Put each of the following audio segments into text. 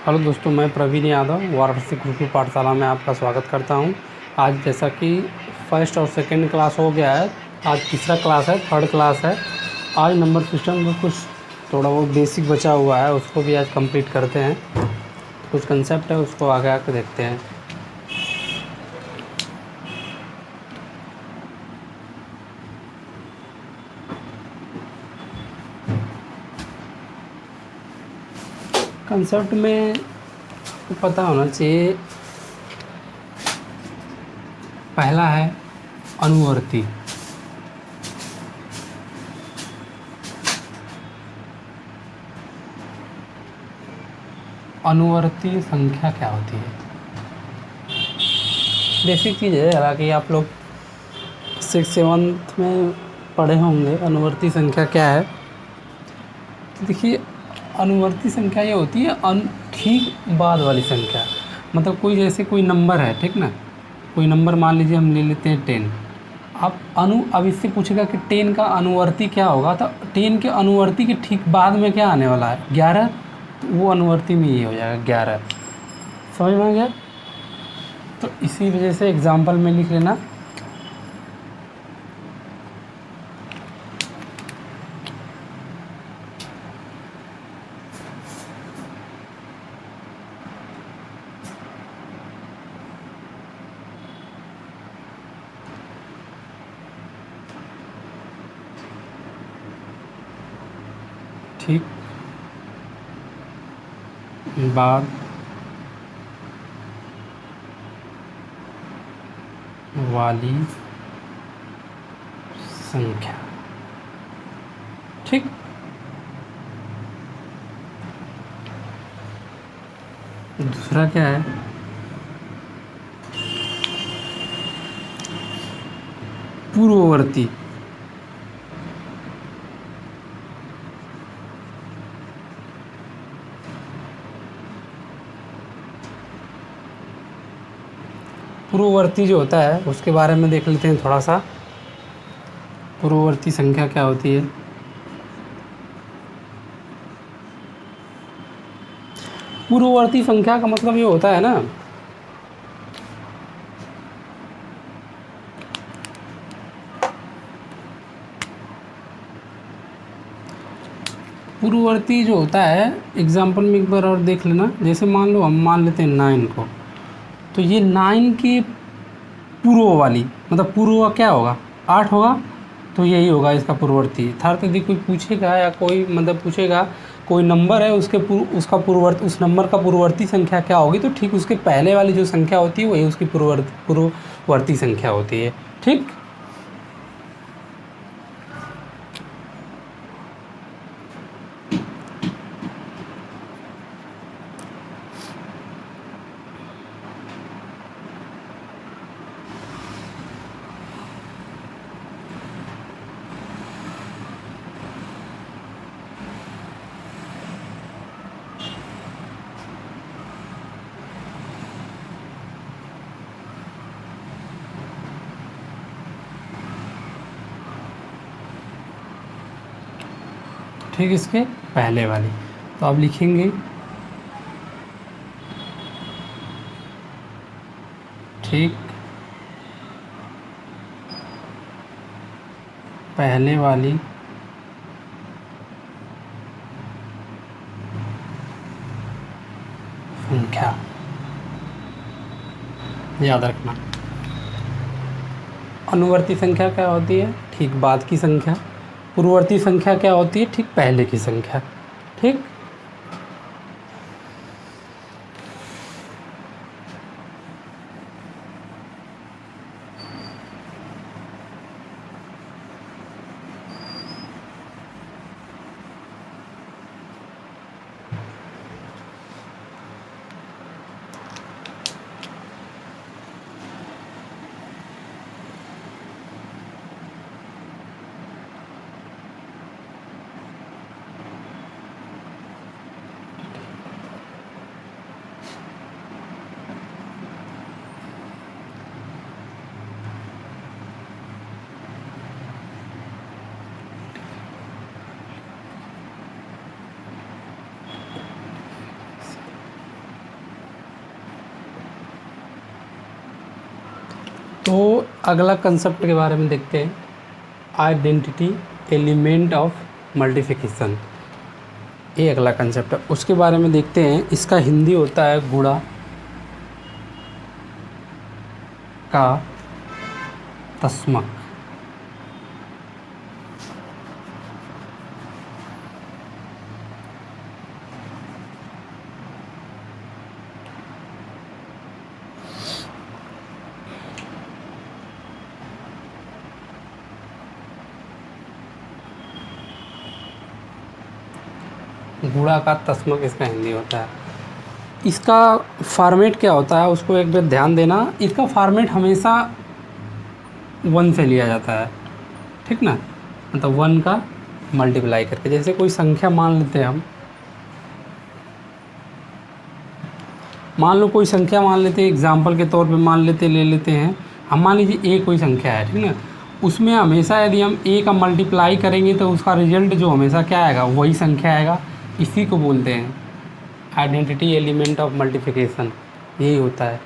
Hello दोस्तों, मैं प्रवीण यादव वाराणसी गुरुकुल पाठशाला में आपका स्वागत करता हूं। आज जैसा कि फर्स्ट और सेकंड क्लास हो गया है, आज तीसरा क्लास है, थर्ड क्लास है। आज नंबर सिस्टम में कुछ थोड़ा बहुत बेसिक बचा हुआ है, उसको भी आज कंप्लीट करते हैं। कुछ कंसेप्ट है, उसको आगे आके देखते हैं। कंसेप्ट में आपको पता होना चाहिए, पहला है अनुवर्ती। अनुवर्ती संख्या क्या होती है? बेसिक चीज़ है, हालांकि आप लोग 6th-7th में पढ़े होंगे। अनुवर्ती संख्या क्या है? तो देखिए, अनुवर्ती संख्या ये होती है ठीक बाद वाली संख्या। मतलब कोई जैसे कोई नंबर है, ठीक ना, कोई नंबर मान लीजिए हम ले लेते हैं 10। अब इससे पूछेगा कि 10 का अनुवर्ती क्या होगा, तो 10 के अनुवर्ती के ठीक बाद में क्या आने वाला है? 11। तो वो अनुवर्ती में ये हो जाएगा 11। समझ में आ गया? तो इसी वजह से एग्जाम्पल में लिख लेना, ठीक बाद वाली संख्या। ठीक, दूसरा क्या है? पूर्ववर्ती। पूर्ववर्ती जो होता है उसके बारे में देख लेते हैं थोड़ा सा। पूर्ववर्ती संख्या क्या होती है? पूर्ववर्ती संख्या का मतलब ये होता है ना, पूर्ववर्ती जो होता है, एग्जाम्पल में एक बार और देख लेना। जैसे मान लो हम मान लेते हैं 9 को, तो ये 9 के पूर्व वाली, मतलब पूर्व क्या होगा? 8 होगा, तो यही होगा इसका पूर्ववर्ती। अर्थात यदि कोई पूछेगा या कोई मतलब पूछेगा कोई नंबर है, उसका पूर्ववर्ती, उस नंबर का पूर्ववर्ती संख्या क्या होगी, तो ठीक उसके पहले वाली जो संख्या होती है वही उसकी पूर्ववर्ती संख्या होती है। ठीक, ठीक, इसके पहले वाली। तो आप लिखेंगे ठीक पहले वाली संख्या, याद रखना। अनुवर्ती संख्या क्या होती है? ठीक बाद की संख्या। पूर्ववर्ती संख्या क्या होती है? ठीक पहले की संख्या। ठीक, तो अगला कंसेप्ट के बारे में देखते हैं, आइडेंटिटी एलिमेंट ऑफ मल्टीप्लिकेशन। ये अगला कंसेप्ट है, उसके बारे में देखते हैं। इसका हिंदी होता है गुणा का तस्मक। गुणा का तस्मक इसका हिंदी होता है। इसका फॉर्मेट क्या होता है उसको एक बार ध्यान देना। इसका फॉर्मेट हमेशा 1 से लिया जाता है, ठीक ना, मतलब 1 का मल्टीप्लाई करके। जैसे कोई संख्या मान लेते हैं हम, मान लो कोई संख्या मान लेते हैं, एग्जाम्पल के तौर पे मान लेते ले लेते हैं हम, मान लीजिए a कोई संख्या है, ठीक ना। उसमें हमेशा यदि हम a का मल्टीप्लाई करेंगे तो उसका रिजल्ट जो हमेशा क्या आएगा, वही संख्या आएगा। इसी को बोलते हैं आइडेंटिटी एलिमेंट ऑफ मल्टीप्लिकेशन, यही होता है,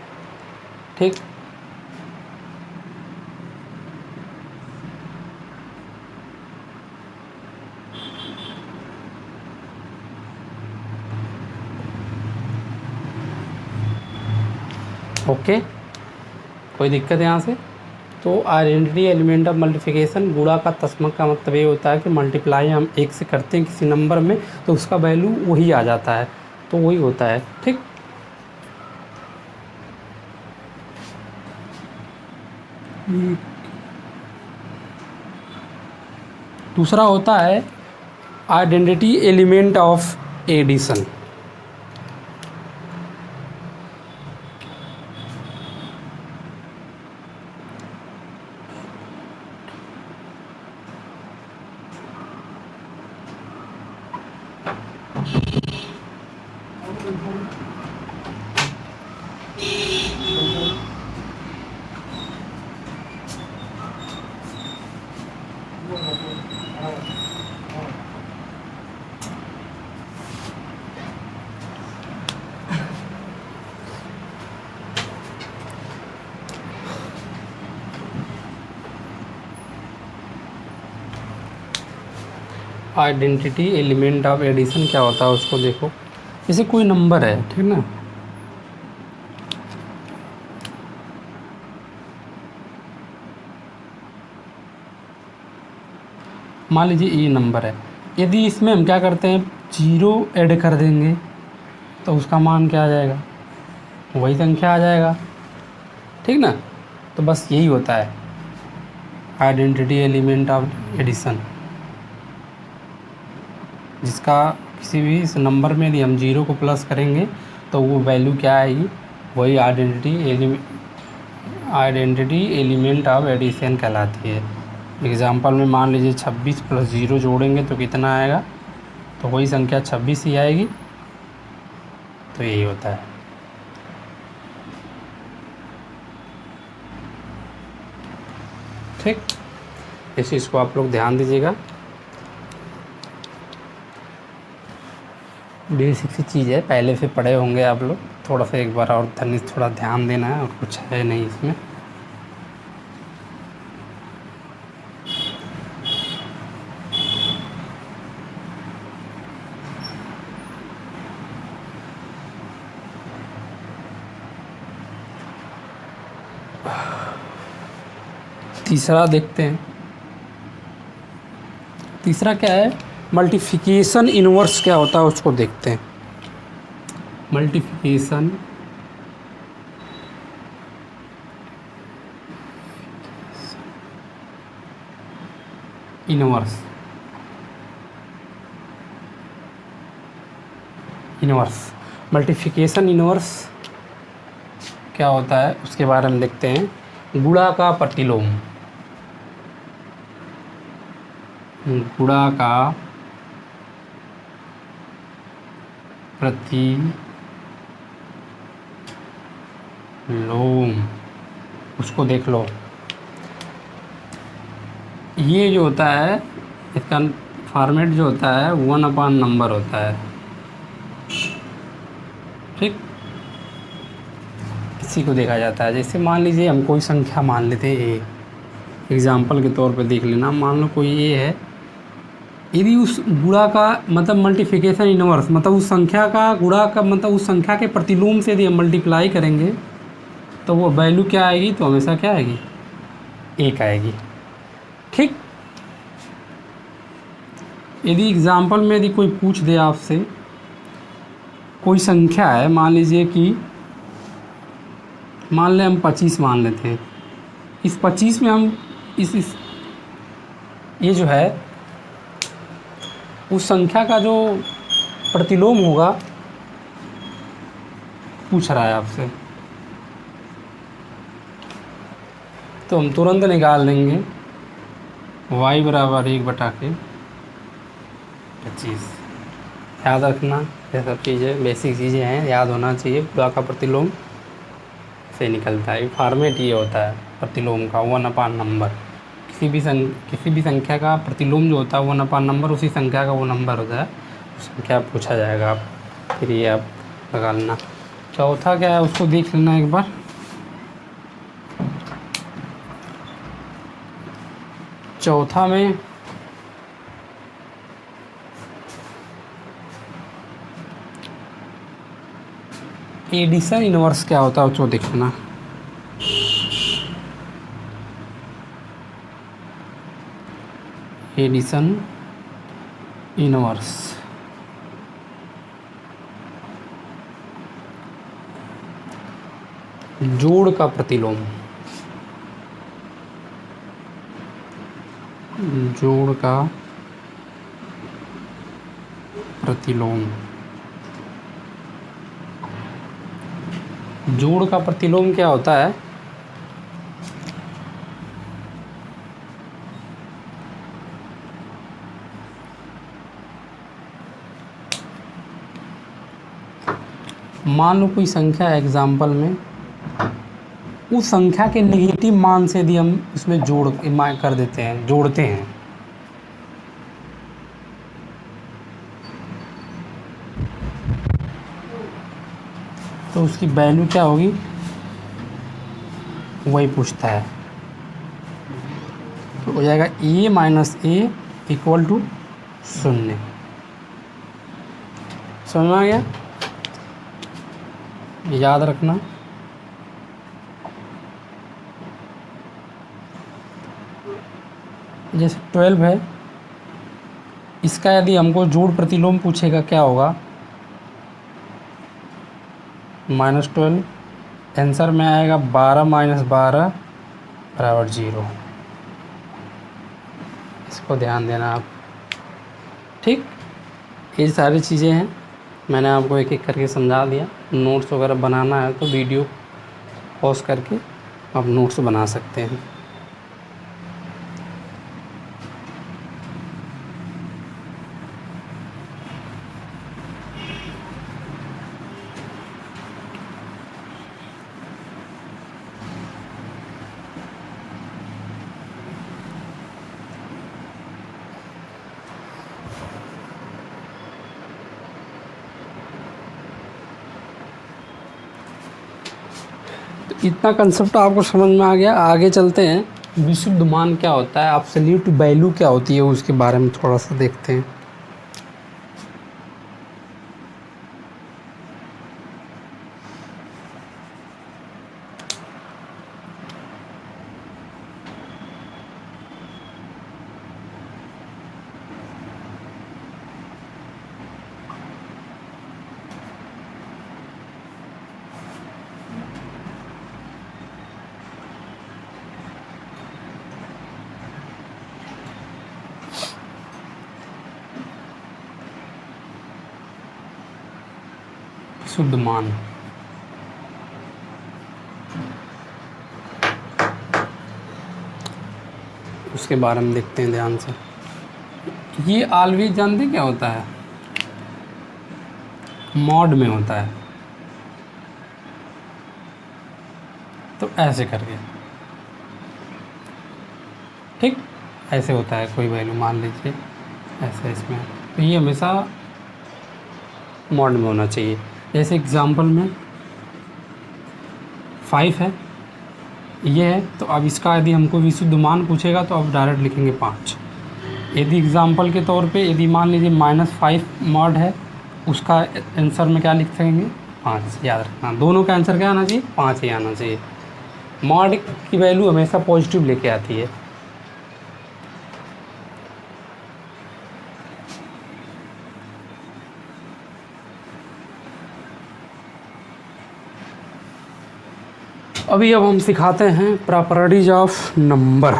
ठीक। ओके, कोई दिक्कत है यहाँ से? तो आइडेंटिटी एलिमेंट ऑफ मल्टीप्लिकेशन, गुणा का तस्मक का मतलब ये होता है कि मल्टीप्लाई हम 1 से करते हैं किसी नंबर में तो उसका वैल्यू वही आ जाता है, तो वही होता है, ठीक। दूसरा होता है identity element of addition. Identity element of addition क्या होता है उसको देखो। जैसे कोई नंबर है, ठीक ना, मान लीजिए ये नंबर है, यदि इसमें हम क्या करते हैं 0 ऐड कर देंगे तो उसका मान क्या आ जाएगा, वही संख्या आ जाएगा, ठीक ना। तो बस यही होता है आइडेंटिटी एलिमेंट ऑफ एडिशन, जिसका किसी भी इस नंबर में यदि हम 0 को प्लस करेंगे तो वो वैल्यू क्या आएगी, वही आइडेंटिटी एलिमेंट ऑफ एडिशन कहलाती है। एग्जांपल में मान लीजिए 26 + 0 जोड़ेंगे तो कितना आएगा, तो वही संख्या 26 ही आएगी, तो यही होता है। ठीक, इस चीज़ को आप लोग ध्यान दीजिएगा, बेसिक सी चीज़ है, पहले से पढ़े होंगे आप लोग, थोड़ा सा एक बार और थोड़ा ध्यान देना है, और कुछ है नहीं इसमें। तीसरा देखते हैं, तीसरा क्या है, मल्टीप्लिकेशन इनवर्स क्या होता है उसको देखते हैं। मल्टीप्लिकेशन इनवर्स, मल्टीप्लिकेशन इनवर्स क्या होता है उसके बारे में देखते हैं। गुणा का प्रतिलोम, गुणा का प्रतिलोम, उसको देख लो। ये जो होता है इसका फॉर्मेट जो होता है 1/, नंबर होता है, ठीक। इसी को देखा जाता है। जैसे मान लीजिए हम कोई संख्या मान लेते हैं ए, एग्जाम्पल के तौर पे देख लेना, मान लो कोई ए है, यदि उस गुणा का मतलब मल्टीप्लिकेशन इनवर्स, मतलब उस संख्या का गुणा का मतलब उस संख्या के प्रतिलोम से यदि हम मल्टीप्लाई करेंगे तो वो वैल्यू क्या आएगी, तो हमेशा क्या आएगी, एक आएगी। ठीक, यदि एग्जाम्पल में यदि कोई पूछ दे आपसे, कोई संख्या है, मान लीजिए कि मान लें हम 25 मान लेते हैं, इस 25 में हम इस ये जो है उस संख्या का जो प्रतिलोम होगा पूछ रहा है आपसे, तो हम तुरंत निकाल देंगे y बराबर 1/25। याद रखना, ये सब चीज़ें बेसिक चीज़ें हैं, याद होना चाहिए। गुणा का प्रतिलोम से निकलता है, फॉर्मेट ये होता है प्रतिलोम का, 1/, नंबर। किसी भी संख्या का प्रतिलोम जो होता है 1/, नंबर, उसी संख्या का वो नंबर होता है, संख्या पूछा जाएगा आप, फिर ये आप लगा लेना। चौथा क्या है उसको देख लेना एक बार। चौथा में एडिशन इनवर्स क्या होता है उसको देखना। एडिशन इनवर्स, जोड़ का प्रतिलोम, जोड़ का प्रतिलोम, जोड़ का प्रतिलोम क्या होता है, मान लो कोई संख्या है एग्जाम्पल में, उस संख्या के नेगेटिव मान से यदि हम इसमें जोड़ कर देते हैं, जोड़ते हैं, तो उसकी वैल्यू क्या होगी, वही पूछता है। तो हो जाएगा a - a = 0। समझ में आ गया, याद रखना। जैसे 12 है, इसका यदि हमको जोड़ प्रतिलोम पूछेगा क्या होगा, -12, आंसर में आएगा 12 - 12 = 0। इसको ध्यान देना आप। ठीक, ये सारी चीज़ें हैं, मैंने आपको एक एक करके समझा दिया। नोट्स वगैरह बनाना है तो वीडियो पॉज करके आप नोट्स बना सकते हैं। इतना कंसेप्ट आपको समझ में आ गया। आगे चलते हैं, विशुद्ध मान क्या होता है, एब्सोल्यूट वैल्यू क्या होती है, उसके बारे में थोड़ा सा देखते हैं। शुद्ध मान, उसके बारे में देखते हैं ध्यान से। ये ऑलवेज जानते क्या होता है, मॉड में होता है, तो ऐसे करके, ठीक, ऐसे होता है। कोई वैल्यू मान लीजिए ऐसे इसमें, तो ये हमेशा मॉड में होना चाहिए। जैसे एग्जाम्पल में 5 है, ये है। तो अब इसका यदि हमको विशुद्ध मान पूछेगा तो अब डायरेक्ट लिखेंगे 5। यदि एग्ज़ाम्पल के तौर पे यदि मान लीजिए -5 मॉड है, उसका आंसर में क्या लिख सकेंगे 5। याद रखना दोनों का आंसर क्या आना चाहिए 5 ही आना चाहिए। मॉड की वैल्यू हमेशा पॉजिटिव लेके आती है। अभी अब हम सिखाते हैं properties of number.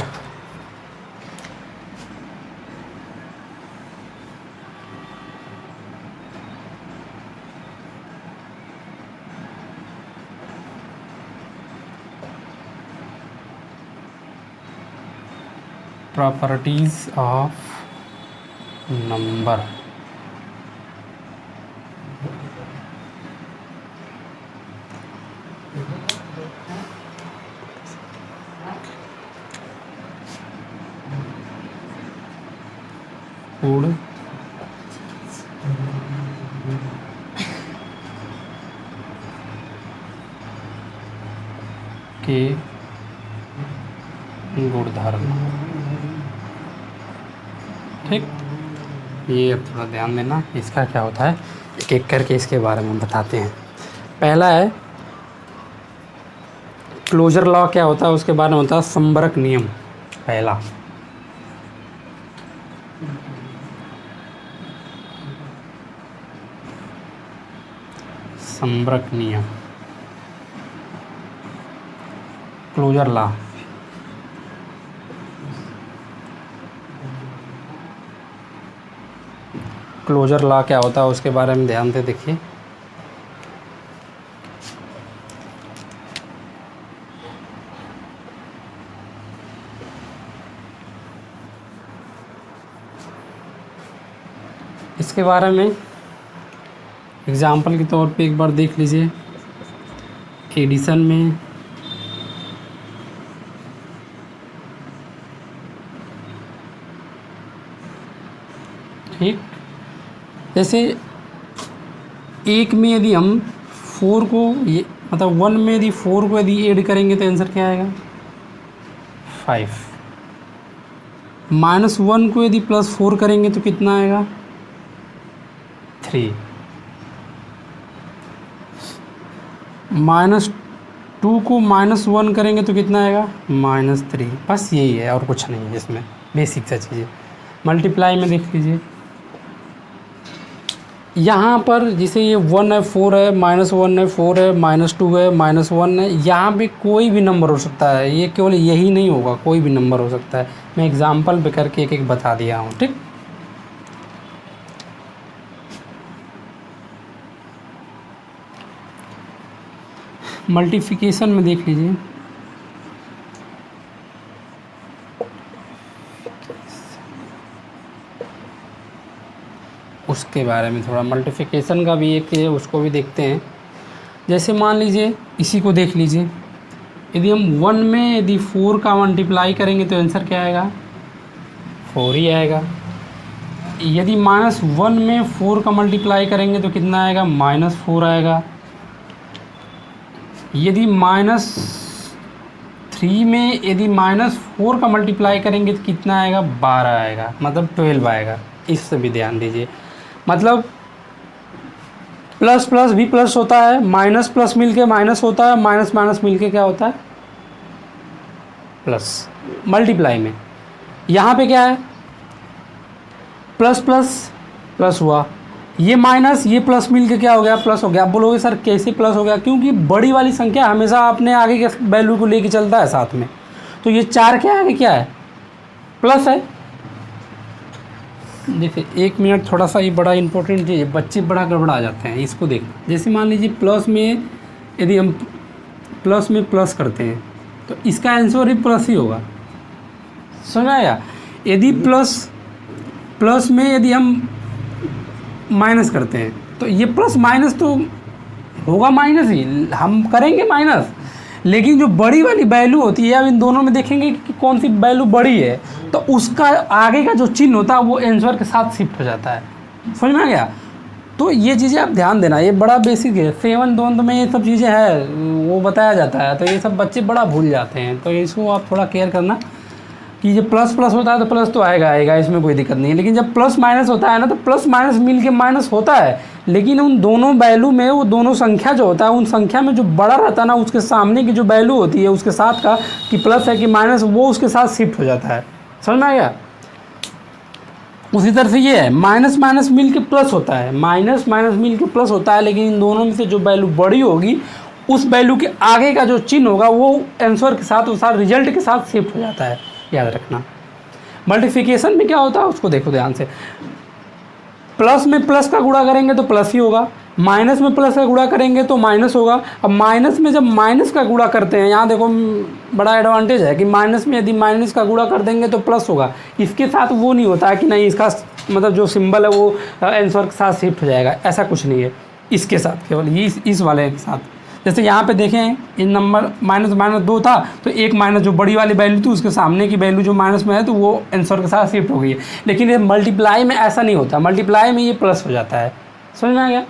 Properties of number. गुण के गुणधर्म। ठीक, ये अब थोड़ा ध्यान देना, इसका क्या होता है एक एक करके इसके बारे में बताते हैं। पहला है क्लोजर लॉ, क्या होता है उसके बारे में होता है संबरक नियम। पहला संबरक नियम, क्लोजर लॉ। क्लोजर लॉ क्या होता है उसके बारे में ध्यान से देखिए। इसके बारे में एग्जाम्पल के तौर पे एक बार देख लीजिए। एडिशन में ठीक, जैसे एक में यदि हम 4 को ये मतलब 1 में यदि 4 को यदि ऐड करेंगे तो आंसर क्या आएगा 5। -1 को यदि +4 करेंगे तो कितना आएगा 3। -2 को -1 करेंगे तो कितना आएगा -3। बस यही है और कुछ नहीं है इसमें, बेसिक सा चीज़ें। मल्टीप्लाई में देख लीजिए, यहाँ पर जैसे ये 1 है 4 है -1 है 4 है -2 है -1 है, यहाँ पे कोई भी नंबर हो सकता है। ये केवल यही नहीं होगा, कोई भी नंबर हो सकता है। मैं एग्जांपल पे करके एक एक बता दिया हूँ। ठीक, मल्टीप्लिकेशन में देख लीजिए, उसके बारे में थोड़ा मल्टीप्लिकेशन का भी एक है, उसको भी देखते हैं। जैसे मान लीजिए इसी को देख लीजिए, यदि हम 1 में यदि 4 का मल्टीप्लाई करेंगे तो आंसर क्या आएगा 4 ही आएगा। यदि -1 में 4 का मल्टीप्लाई करेंगे तो कितना आएगा -4 आएगा। यदि -3 में यदि -4 का मल्टीप्लाई करेंगे तो कितना आएगा 12 आएगा, मतलब 12 आएगा। इससे भी ध्यान दीजिए, मतलब प्लस प्लस भी प्लस होता है, माइनस प्लस मिलके माइनस होता है, माइनस माइनस मिलके क्या होता है प्लस। मल्टीप्लाई में यहाँ पे क्या है प्लस प्लस प्लस हुआ, ये माइनस ये प्लस मिलके क्या हो गया प्लस हो गया। आप बोलोगे सर कैसे प्लस हो गया, क्योंकि बड़ी वाली संख्या हमेशा अपने आगे के वैल्यू को लेके चलता है साथ में। तो ये 4 के आगे क्या है प्लस है। देखिए 1 मिनट, थोड़ा सा ये बड़ा इंपॉर्टेंट चीज़ है, बच्चे बड़ा गड़बड़ा जाते हैं, इसको देखना। जैसे मान लीजिए प्लस में यदि हम प्लस में प्लस करते हैं तो इसका आंसर ही प्लस ही होगा, समझ आया। यदि प्लस में यदि हम माइनस करते हैं तो ये प्लस माइनस तो होगा माइनस ही, हम करेंगे माइनस। लेकिन जो बड़ी वाली वैल्यू होती है, अब इन दोनों में देखेंगे कि कौन सी वैल्यू बड़ी है, तो उसका आगे का जो चिन्ह होता है वो आंसर के साथ शिफ्ट हो जाता है। समझ में आ गया। तो ये चीज़ें आप ध्यान देना, ये बड़ा बेसिक है। सेवन द्वंद्व में ये सब चीज़ें है वो बताया जाता है, तो ये सब बच्चे बड़ा भूल जाते हैं, तो इसको आप थोड़ा केयर करना कि जब प्लस प्लस होता है तो प्लस तो आएगा, इसमें कोई दिक्कत नहीं है। लेकिन जब प्लस माइनस होता है ना, तो प्लस माइनस मिल के माइनस होता है, लेकिन उन दोनों वैल्यू में वो दोनों संख्या जो होता है, उन संख्या में जो बड़ा रहता है ना, उसके सामने की जो वैल्यू होती है उसके साथ का, कि प्लस है कि माइनस, वो उसके साथ शिफ्ट हो जाता है। समझ में आ गया? उसी तरह से ये है, माइनस माइनस मिल के प्लस होता है, माइनस माइनस मिल के प्लस होता है, लेकिन इन दोनों में से जो वैल्यू बड़ी होगी उस वैल्यू के आगे का जो चिन्ह होगा वो आंसर के साथ, उस रिजल्ट के साथ शिफ्ट हो जाता है, याद रखना। मल्टीप्लिकेशन में क्या होता है उसको देखो ध्यान से, प्लस में प्लस का गुणा करेंगे तो प्लस ही होगा, माइनस में प्लस का गुणा करेंगे तो माइनस होगा। अब माइनस में जब माइनस का गुणा करते हैं, यहाँ देखो बड़ा एडवांटेज है कि माइनस में यदि माइनस का गुणा कर देंगे तो प्लस होगा, इसके साथ वो नहीं होता है कि नहीं इसका मतलब जो सिंबल है वो आंसर के साथ शिफ्ट हो जाएगा, ऐसा कुछ नहीं है इसके साथ, केवल ये इस वाले के साथ। जैसे यहाँ पे देखें इन नंबर माइनस माइनस 2 था, तो एक माइनस जो बड़ी वाली वैल्यू थी उसके सामने की वैल्यू जो माइनस में है तो वो आंसर के साथ शिफ्ट हो गई है। लेकिन ये मल्टीप्लाई में ऐसा नहीं होता, मल्टीप्लाई में ये प्लस हो जाता है। समझ में आ गया?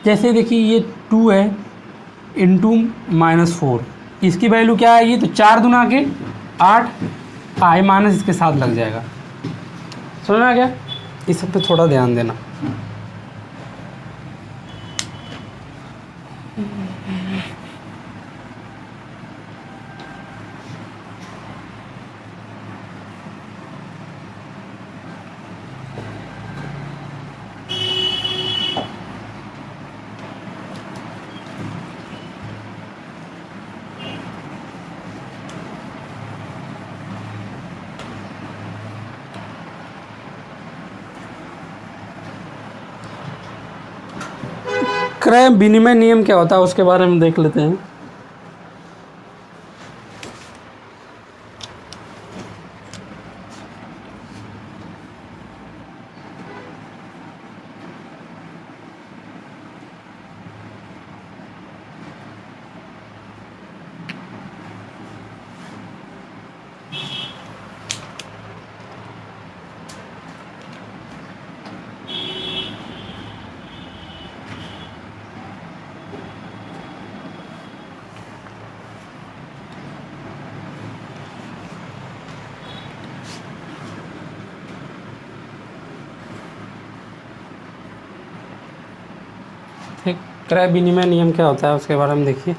जैसे देखिए ये 2 है इंटू -4, इसकी वैल्यू क्या आएगी, तो 4 दूना के 8, आई माइनस इसके साथ लग जाएगा। समझ में आ गया? इस सब पे थोड़ा ध्यान देना। क्रय विनिमय नियम क्या होता है उसके बारे में देख लेते हैं। ठीक, क्रय विनिमय नियम क्या होता है उसके बारे में देखिए।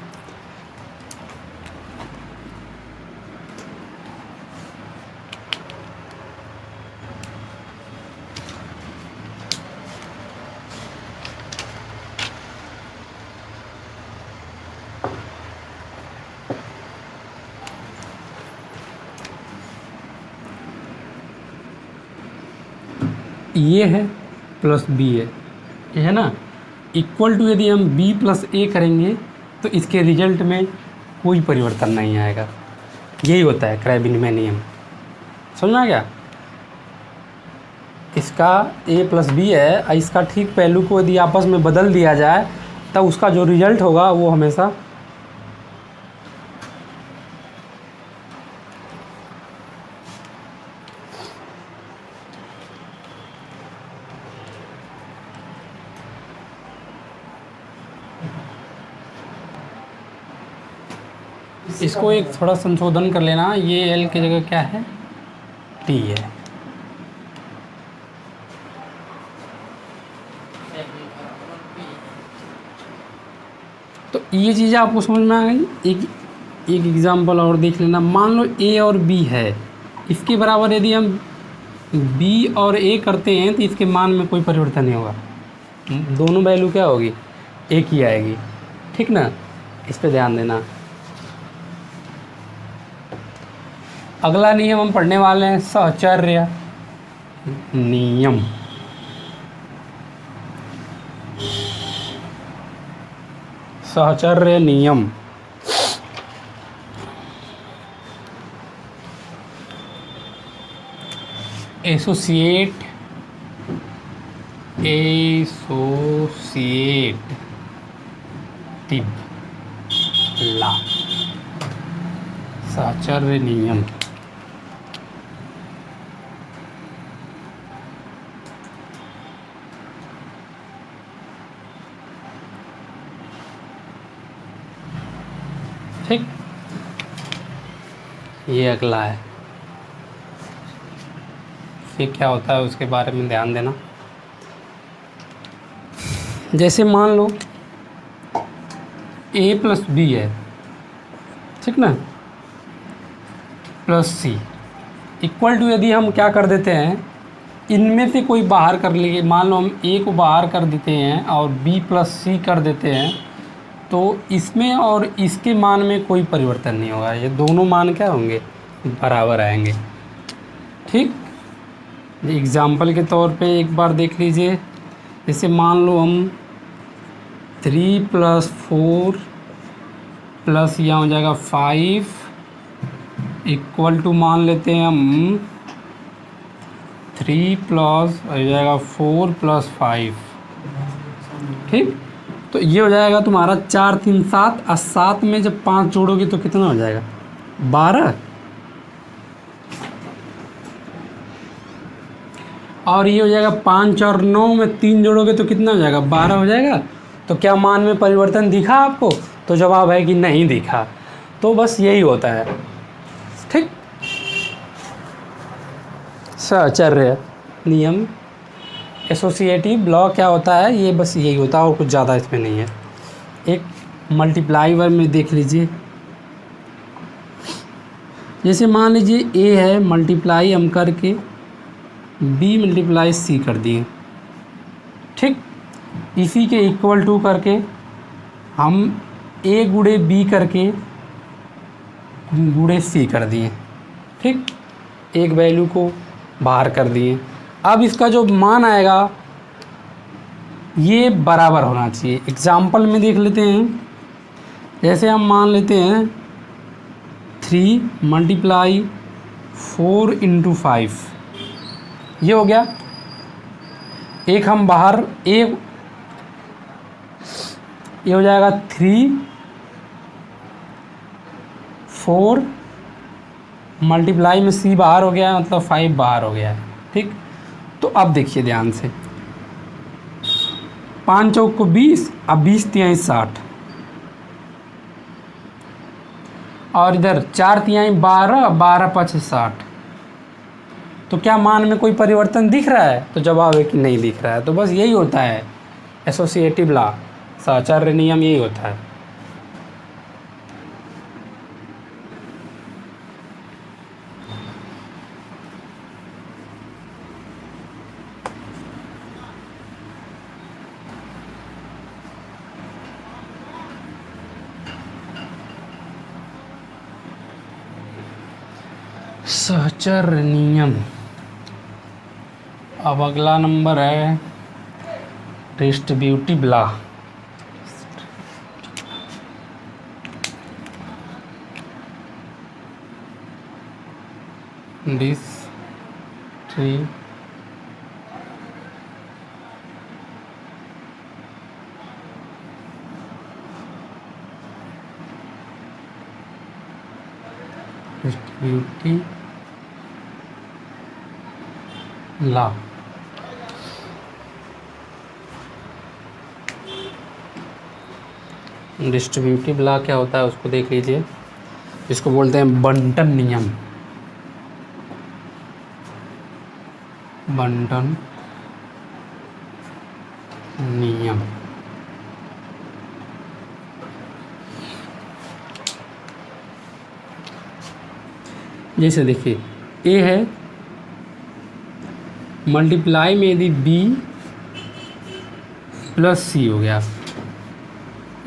ये है प्लस बी है, ये है ना, इक्वल टू यदि हम b प्लस ए करेंगे तो इसके रिजल्ट में कोई परिवर्तन नहीं आएगा। यही होता है क्रय विनिमय नियम। समझ में आ गया? इसका a प्लस बी है, और इसका ठीक पहलू को यदि आपस में बदल दिया जाए तब उसका जो रिजल्ट होगा वो हमेशा इसको एक थोड़ा संशोधन कर लेना, ये एल की जगह क्या है, टी है। तो ये चीज़ें आपको समझ में आ गई। एक एग्जांपल और देख लेना। मान लो ए और बी है, इसके बराबर यदि हम बी और ए करते हैं तो इसके मान में कोई परिवर्तन नहीं होगा, दोनों वैल्यू क्या होगी, एक ही आएगी। ठीक ना, इस पे ध्यान देना। अगला नियम हम पढ़ने वाले हैं सहचर्य नियम। सहचर्य नियम एसोसिएटिव लॉ, सहचर्य नियम। ठीक, ये अगला है, ये क्या होता है उसके बारे में ध्यान देना। जैसे मान लो a प्लस बी है, ठीक ना, प्लस सी इक्वल टू, यदि हम क्या कर देते हैं, इनमें से कोई बाहर कर लिए, मान लो हम a को बाहर कर देते हैं और b प्लस सी कर देते हैं, तो इसमें और इसके मान में कोई परिवर्तन नहीं होगा, ये दोनों मान क्या होंगे, बराबर आएंगे। ठीक, एग्जाम्पल के तौर पे एक बार देख लीजिए, जैसे मान लो हम 3 प्लस 4 प्लस यहाँ हो जाएगा 5 इक्वल टू मान लेते हैं हम 3 प्लस हो जाएगा 4 प्लस 5। ठीक, तो ये हो जाएगा तुम्हारा 4 3 7, और 7 में जब 5 जोड़ोगे तो कितना हो जाएगा, 12। और ये हो जाएगा 5 और 9 में 3 जोड़ोगे तो कितना हो जाएगा, 12 हो जाएगा। तो क्या मान में परिवर्तन दिखा आपको, तो जवाब है कि नहीं दिखा। तो बस यही होता है। ठीक, सहचर्य नियम, एसोसिएटिव लॉ क्या होता है, ये बस यही होता है और कुछ ज़्यादा इसमें नहीं है। एक मल्टीप्लाईवर में देख लीजिए, जैसे मान लीजिए ए है, मल्टीप्लाई हम करके बी मल्टीप्लाई सी कर दिए। ठीक, इसी के इक्वल टू करके हम ए गुणे बी करके गुणे सी कर दिए। ठीक, एक वैल्यू को बाहर कर दिए। अब इसका जो मान आएगा ये बराबर होना चाहिए। एग्जाम्पल में देख लेते हैं, जैसे हम मान लेते हैं 3 मल्टीप्लाई 4 इंटू 5, ये हो गया। एक हम बाहर, एक ये हो जाएगा 3 4 मल्टीप्लाई में सी बाहर हो गया, मतलब 5 बाहर हो गया है। ठीक, तो अब देखिए ध्यान से, 5 चौक को 20, अब 20 तिहाई 60, और इधर 4 तिहाई 12, 12 पचे 60। तो क्या मान में कोई परिवर्तन दिख रहा है, तो जवाब है कि नहीं दिख रहा है। तो बस यही होता है एसोसिएटिव लॉ, सहचर्य नियम, यही होता है। सहचर्य नियम। अब अगला नंबर है distributive law. Distributive law. Distributive law क्या होता है उसको देख लीजिए। इसको बोलते हैं बंटन नियम। बंटन नियम। जैसे देखिए ए है, मल्टीप्लाई में यदि बी प्लस सी हो गया,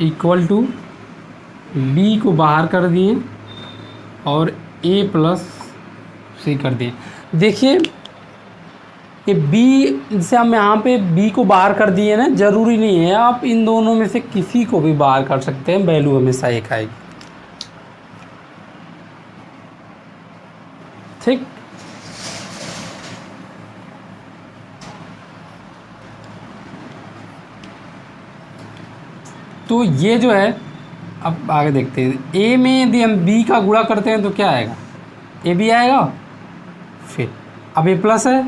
इक्वल टू बी को बाहर कर दिए और ए प्लस सी कर दिए। देखिए ये बी से हम यहाँ पे बी को बाहर कर दिए ना, ज़रूरी नहीं है आप इन दोनों में से किसी को भी बाहर कर सकते हैं, वैल्यू हमेशा एक आएगी। ठीक, तो ये जो है, अब आगे देखते हैं। ए में यदि हम बी का गुणा करते हैं तो क्या आएगा, ए बी आएगा। फिर अब ए प्लस है,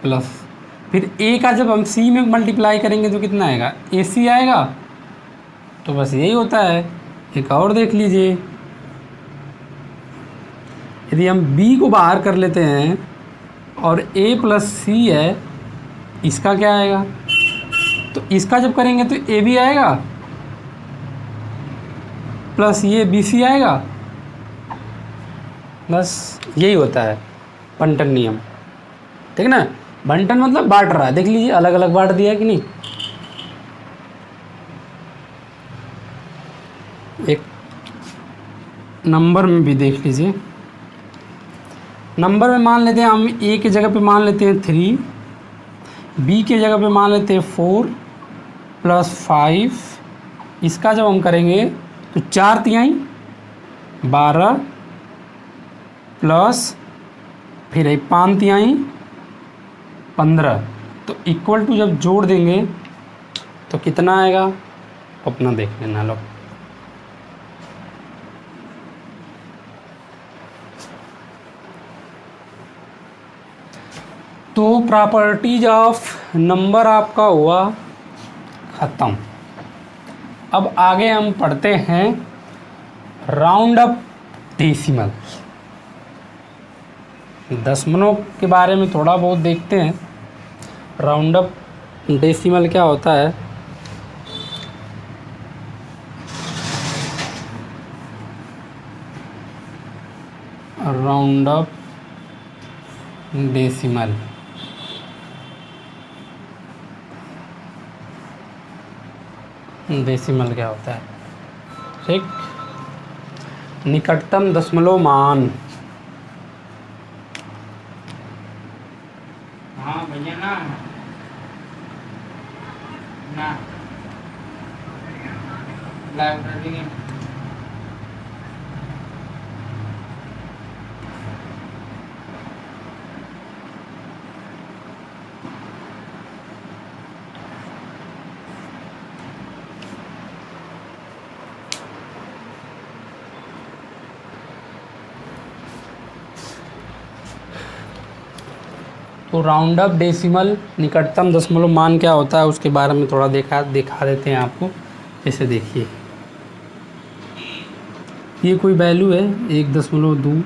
प्लस, फिर ए का जब हम सी में मल्टीप्लाई करेंगे तो कितना आएगा, ए सी आएगा। तो बस यही होता है एक और देख लीजिए, यदि हम b को बाहर कर लेते हैं और a प्लस सी है, इसका क्या आएगा? तो इसका जब करेंगे तो ए बी आएगा प्लस ये बी सी आएगा। बस यही होता है बंटन नियम, ठीक है ना। बंटन मतलब बांट रहा है, देख लीजिए अलग अलग बांट दिया है कि नहीं। एक नंबर में भी देख लीजिए, नंबर में मान लेते हैं हम ए की जगह पे मान लेते हैं 3, बी की जगह पे मान लेते हैं 4 प्लस 5। इसका जब हम करेंगे तो 4 तिहाई 12 प्लस फिर 5 तिहाई 15, तो इक्वल टू जब जोड़ देंगे तो कितना आएगा अपना देख लेना लोग। तो प्रॉपर्टीज ऑफ नंबर आपका हुआ ख़त्म। अब आगे हम पढ़ते हैं राउंड अप डेसिमल। दशमलव के बारे में थोड़ा बहुत देखते हैं। राउंड अप डेसिमल क्या होता है? राउंड अप डेसिमल डेसिमल क्या होता है? ठीक, निकटतम दशमलव मान। हाँ भैया ना लाइब्रेरी में तो राउंड अप डेसिमल निकटतम दशमलव मान क्या होता है उसके बारे में थोड़ा दिखा देते हैं आपको। जैसे देखिए ये कोई वैल्यू है 1.2,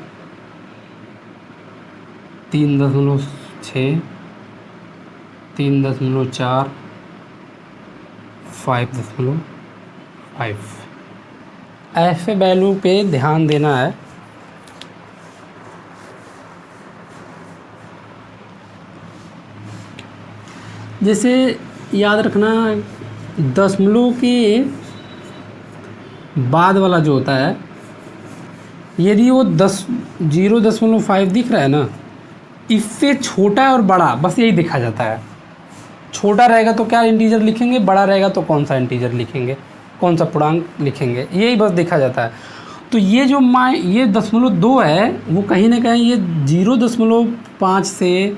3.6, 3.4, 5.5। ऐसे वैल्यू पे ध्यान देना है। जैसे याद रखना दशमलव के बाद वाला जो होता है, यदि वो 0.5 दिख रहा है ना, इससे छोटा और बड़ा बस यही देखा जाता है। छोटा रहेगा तो क्या इंटीजर लिखेंगे, बड़ा रहेगा तो कौन सा इंटीजर लिखेंगे, कौन सा पूर्णांक लिखेंगे, यही बस देखा जाता है। तो ये जो ये 0.2 है वो कहीं ना कहीं ये 0.5 से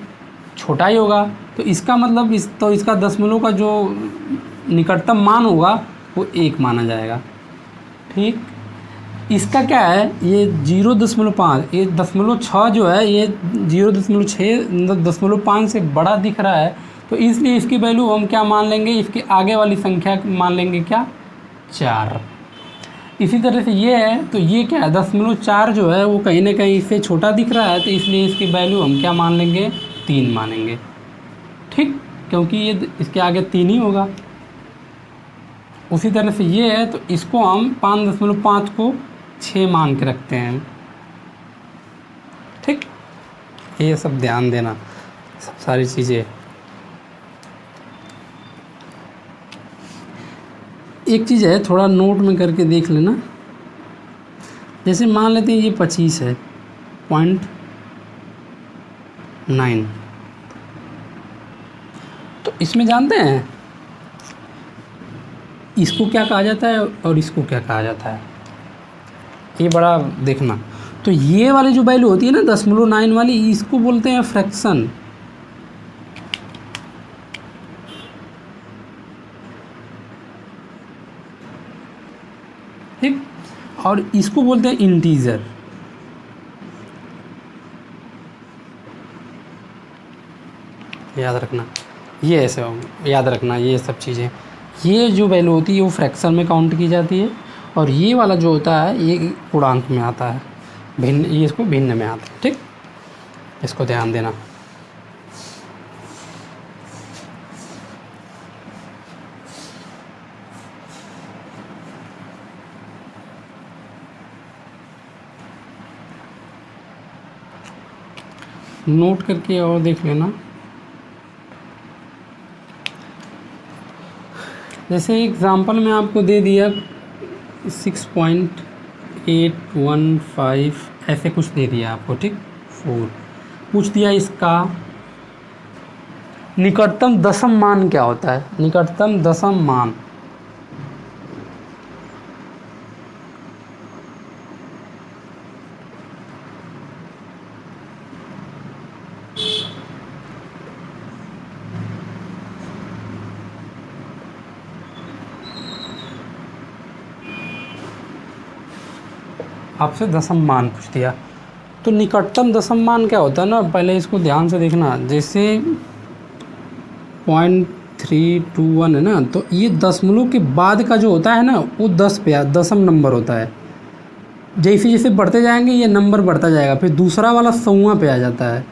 छोटा ही होगा। तो इसका मतलब इसका दशमलव का जो निकटतम मान होगा वो 1 माना जाएगा। ठीक, इसका क्या है, ये 0.5, ये 0.6 जो है ये 0.6 0.5 से बड़ा दिख रहा है, तो इसलिए इसकी वैल्यू हम क्या मान लेंगे, इसके आगे वाली संख्या मान लेंगे क्या, 4। इसी तरह से ये है, तो ये क्या है 0.4 जो है वो कहीं ना कहीं इससे छोटा दिख रहा है, तो इसलिए इसकी वैल्यू हम क्या मान लेंगे, 3 मानेंगे। ठीक, क्योंकि ये इसके आगे 3 ही होगा। उसी तरह से ये है, तो इसको हम 5.5 को 6 मान के रखते हैं। ठीक, ये सब ध्यान देना, सब सारी चीज़ें। एक चीज़ है थोड़ा नोट में करके देख लेना। जैसे मान लेते हैं ये 25 है 0.9, तो इसमें जानते हैं इसको क्या कहा जाता है और इसको क्या कहा जाता है, ये बड़ा देखना। तो ये वाली जो वैल्यू होती है ना 0.9 वाली, इसको बोलते हैं फ्रैक्शन। ठीक, और इसको बोलते हैं इंटीजर। याद रखना, ये ऐसे याद रखना ये सब चीज़ें। ये जो वैल्यू होती है वो फ्रैक्शन में काउंट की जाती है, और ये वाला जो होता है ये पूर्णांक में आता है, भिन्न, ये इसको भिन्न में आता है। ठीक, इसको ध्यान देना। नोट करके और देख लेना। जैसे एग्ज़ाम्पल में आपको दे दिया 6.815 ऐसे कुछ दे दिया आपको, ठीक, 4 पूछ दिया इसका निकटतम दशम मान क्या होता है। निकटतम दशम मान, आपसे दशम मान पूछ दिया। तो निकटतम दशम मान क्या होता है ना, पहले इसको ध्यान से देखना। जैसे 0.321 है ना, तो ये दशमलव के बाद का जो होता है ना वो 10 पे दशम नंबर होता है। जैसे जैसे बढ़ते जाएंगे ये नंबर बढ़ता जाएगा, फिर दूसरा वाला 100वां पे आ जाता है,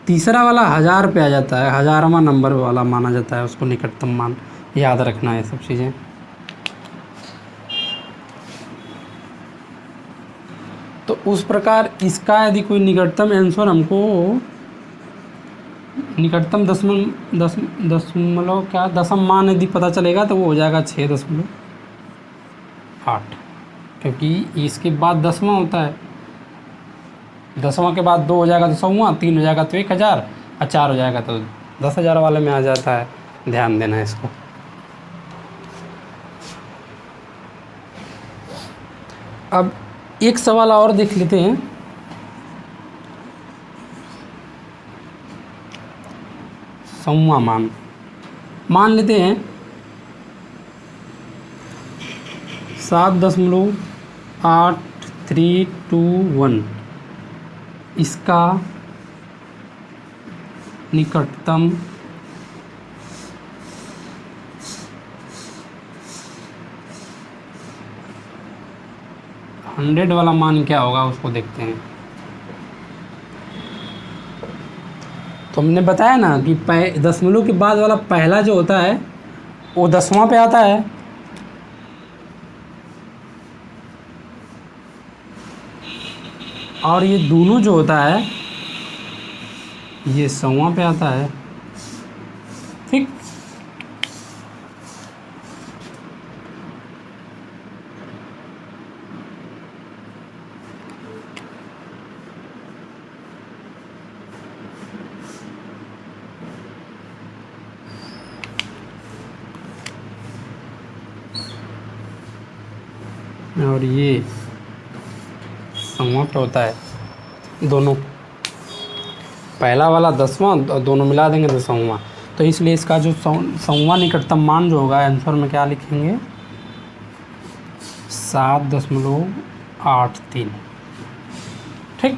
तीसरा वाला 1000 पे आ जाता है, 1000वां नंबर वाला माना जाता है उसको निकटतम मान। याद रखना है सब चीज़ें। तो उस प्रकार इसका यदि कोई निकटतम आंसर हमको निकटतम दशमलव क्या दशम मान यदि पता चलेगा तो वो हो जाएगा 6.8, क्योंकि इसके बाद 10वां होता है। 10वां के बाद 2 हो जाएगा तो 100वां, 3 हो जाएगा तो 1000 और 4 हो जाएगा तो 10,000 वाले में आ जाता है। ध्यान देना है इसको। अब एक सवाल और देख लेते हैं। सौवां मान लेते हैं 7.8321। इसका निकटतम हंड्रेड वाला मान क्या होगा उसको देखते हैं। तो हमने बताया ना कि दशमलव के बाद वाला पहला जो होता है वो 10वां पे आता है, और ये दोनों जो होता है ये 100वां पे आता है। ठीक, और ये 100वां पे होता है। दोनों, पहला वाला 10वां, दोनों मिला देंगे तो 100वां। तो इसलिए इसका जो 100वां निकटतम मान जो होगा आंसर में क्या लिखेंगे 7.83। ठीक,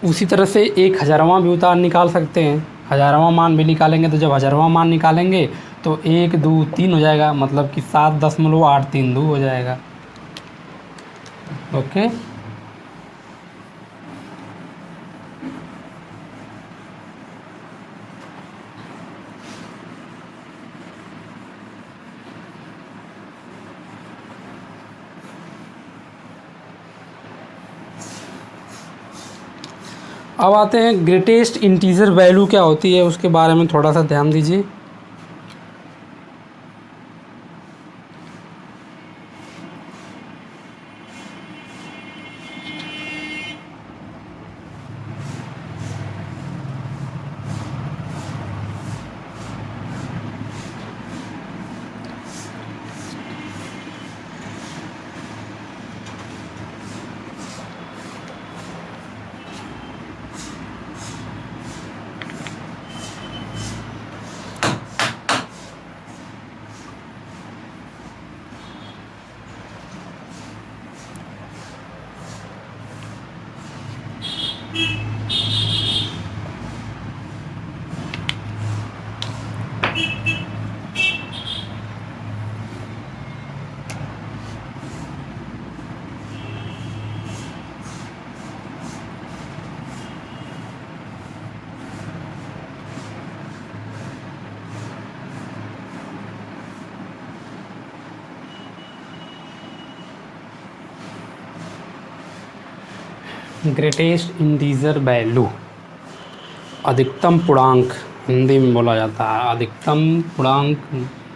उसी तरह से 1000वां भी उतार निकाल सकते हैं। 1000वां मान भी निकालेंगे तो जब 1000वां मान निकालेंगे तो 1 2 3 हो जाएगा, मतलब कि 7.832 हो जाएगा। ओके, अब आते हैं ग्रेटेस्ट इंटीजर वैल्यू क्या होती है उसके बारे में थोड़ा सा ध्यान दीजिए। ग्रेटेस्ट इंटीजर वैल्यू, अधिकतम पूर्णांक हिंदी में बोला जाता है, अधिकतम पूर्णांक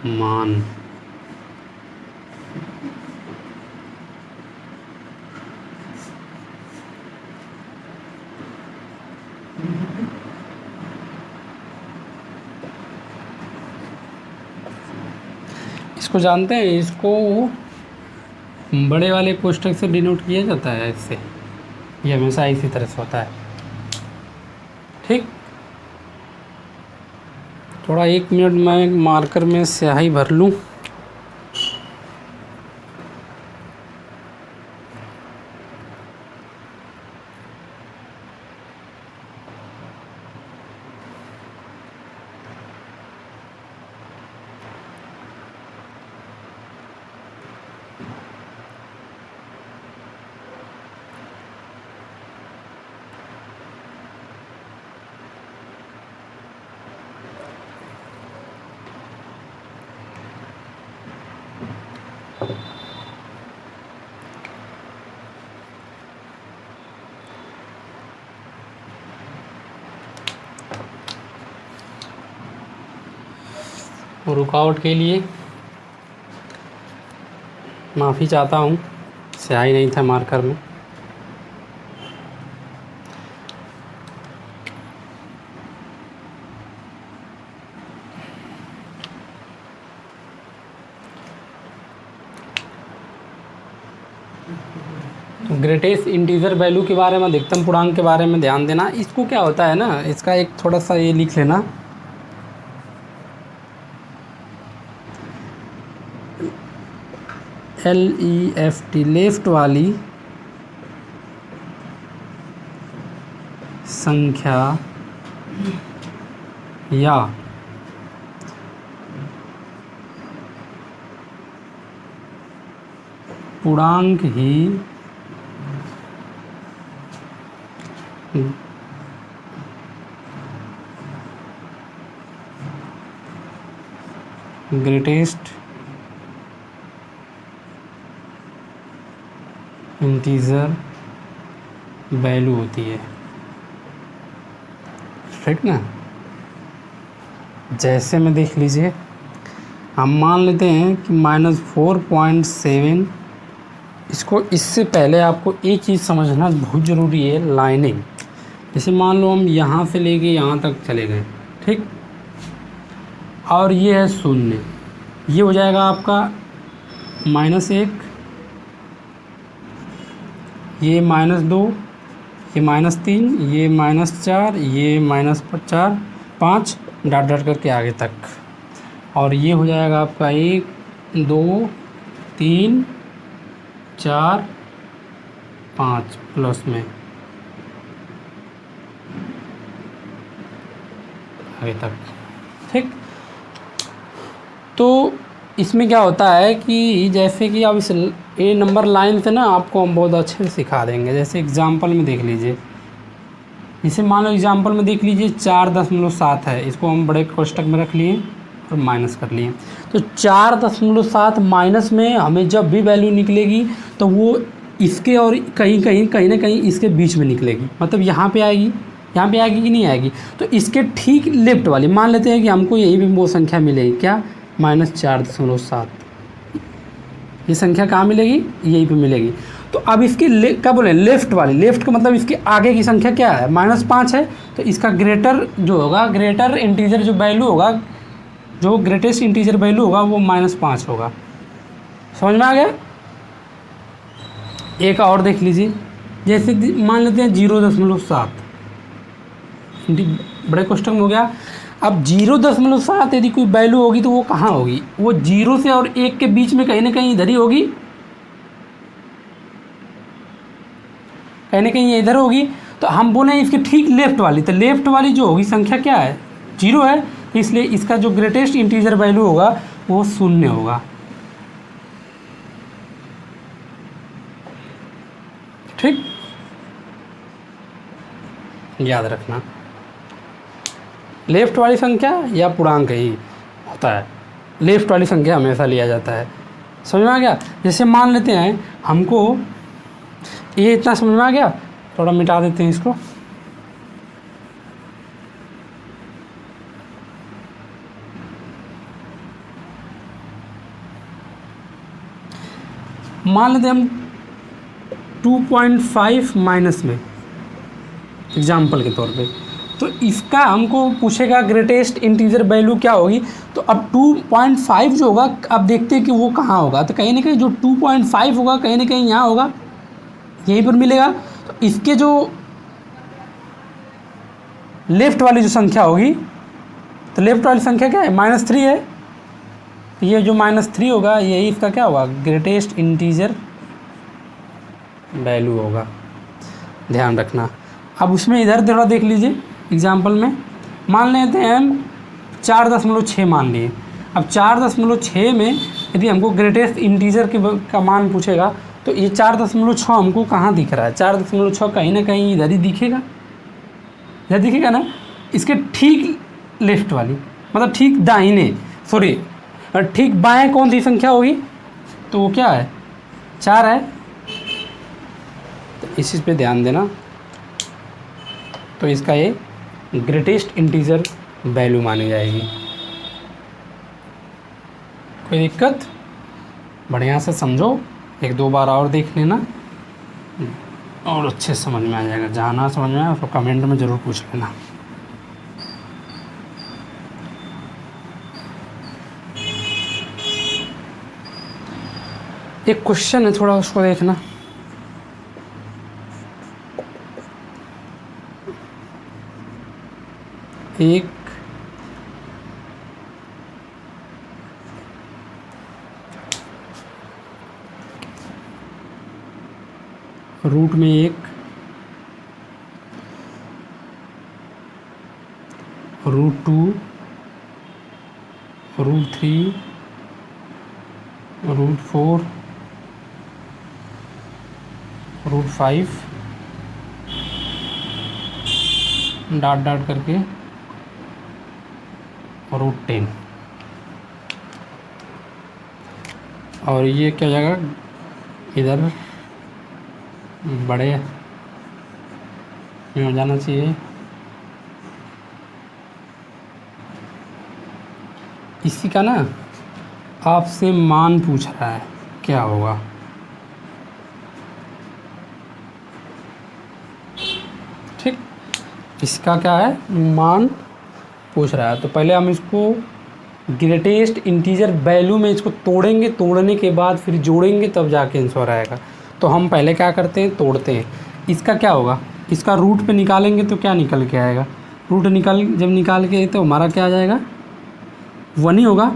मान। इसको जानते हैं, इसको बड़े वाले कोष्ठक से डिनोट किया जाता है इससे, ये हमेशा इसी तरह से होता है। ठीक, थोड़ा 1 मिनट मैं मार्कर में स्याही भर लूँ। रुकावट के लिए माफ़ी चाहता हूँ, स्याही नहीं था मार्कर में। तो ग्रेटेस्ट इंटीजर वैल्यू के बारे में, अधिकतम पूर्णांक के बारे में ध्यान देना। इसको क्या होता है ना, इसका एक थोड़ा सा ये लिख लेना, LEFT, लेफ्ट वाली संख्या या पूर्णांक ही ग्रेटेस्ट इंटीजर वैल्यू होती है। ठीक ना, जैसे में देख लीजिए, हम मान लेते हैं कि -4.7। इसको, इससे पहले आपको एक चीज़ समझना बहुत ज़रूरी है, लाइनिंग। जैसे मान लो हम यहाँ से लेके यहाँ तक चले गए, ठीक, और ये है 0, ये हो जाएगा आपका -1, ये -2, ये -3, ये -4, ये -4, 5, डॉट डॉट करके आगे तक, और ये हो जाएगा आपका 1, 2, 3, 4, 5 प्लस में आगे तक। ठीक, तो इसमें क्या होता है कि जैसे कि अब इस ए नंबर लाइन से ना आपको हम बहुत अच्छे से सिखा देंगे। जैसे एग्जांपल में देख लीजिए, इसे मान लो एग्जांपल में देख लीजिए 4.7 है, इसको हम बड़े कोष्ठक में रख लिए और माइनस कर लिए। तो 4.7 माइनस में हमें जब भी वैल्यू निकलेगी तो वो इसके और कहीं ना कहीं इसके बीच में निकलेगी, मतलब यहाँ पे आएगी, यहाँ पे आएगी कि नहीं आएगी। तो इसके ठीक लेफ्ट वाली मान लेते हैं कि हमको यही भी वो संख्या मिलेगी, क्या, -4.7। ये संख्या कहाँ मिलेगी, यहीं पे मिलेगी। तो अब इसकी क्या बोले, लेफ्ट वाली, लेफ्ट का मतलब इसके आगे की संख्या क्या है, -5 है। तो इसका ग्रेटर जो होगा, ग्रेटर इंटीजर जो वैल्यू होगा, जो ग्रेटेस्ट इंटीजर वैल्यू होगा वो -5 होगा। समझ में आ गया। एक और देख लीजिए, जैसे मान लेते हैं 0.7, बड़े कोष्ठक में हो गया। अब 0.7 यदि कोई वैल्यू होगी तो वो कहाँ होगी, वो 0 से और 1 के बीच में कहीं ना कहीं इधर ही होगी, कहीं ना कहीं इधर होगी। तो हम बोले इसके ठीक लेफ्ट वाली, तो लेफ्ट वाली जो होगी संख्या क्या है, 0 है, इसलिए इसका जो ग्रेटेस्ट इंटीजर वैल्यू होगा वो 0 होगा। ठीक, याद रखना, लेफ्ट वाली संख्या या पूर्णांक ही होता है, लेफ्ट वाली संख्या हमेशा लिया जाता है। समझ में आ गया। जैसे मान लेते हैं हमको ये इतना समझ में आ गया, थोड़ा मिटा देते हैं इसको। मान लेते हम 2.5 माइनस में, एग्जाम्पल के तौर पे, तो इसका हमको पूछेगा ग्रेटेस्ट इंटीजर वैल्यू क्या होगी। तो अब 2.5 जो होगा, अब देखते हैं कि वो कहाँ होगा। तो कहीं ना कहीं जो 2.5 होगा कहीं ना कहीं यहाँ होगा, यहीं पर मिलेगा। तो इसके जो लेफ्ट वाली जो संख्या होगी, तो लेफ्ट वाली संख्या क्या है, -3 है। तो ये जो -3 होगा यही इसका क्या होगा, ग्रेटेस्ट इंटीजर वैल्यू होगा, ध्यान रखना। अब उसमें इधर थोड़ा देख लीजिए, एग्जाम्पल में मान लेते हैं हम 4.6 मान लिए। अब 4.6 में यदि हमको ग्रेटेस्ट इंटीजर का मान पूछेगा, तो ये 4.6 हमको कहाँ दिख रहा है, 4.6 कहीं ना कहीं इधर ही दिखेगा, इधर दिखेगा ना, इसके ठीक लेफ्ट वाली, मतलब ठीक दाहिने, सॉरी ठीक बाएं कौन सी संख्या होगी, तो वो क्या है, 4 है। तो इस चीज़ पे ध्यान देना। तो इसका ये ग्रेटेस्ट इंटीजर वैल्यू मानी जाएगी। कोई दिक्कत, बढ़िया से समझो, 1-2 बार और देख लेना और अच्छे से समझ में आ जाएगा। जहाँ ना समझ में आए तो कमेंट में ज़रूर पूछ लेना। एक क्वेश्चन है, थोड़ा उसको देखना। एक रूट में 1, √2, √3, √4, √5 डाट डाट करके √10। और ये क्या जाएगा, इधर बड़े में हो जाना चाहिए। इसी का ना आपसे मान पूछ रहा है, क्या होगा। ठीक, इसका क्या है, मान पूछ रहा है। तो पहले हम इसको ग्रेटेस्ट इंटीजर वैल्यू में इसको तोड़ेंगे, तोड़ने के बाद फिर जोड़ेंगे, तब जाके आंसर आएगा। तो हम पहले क्या करते हैं, तोड़ते हैं। इसका क्या होगा, इसका रूट पे निकालेंगे तो क्या निकल के आएगा, रूट जब निकाल के तो हमारा क्या आ जाएगा, 1 ही होगा।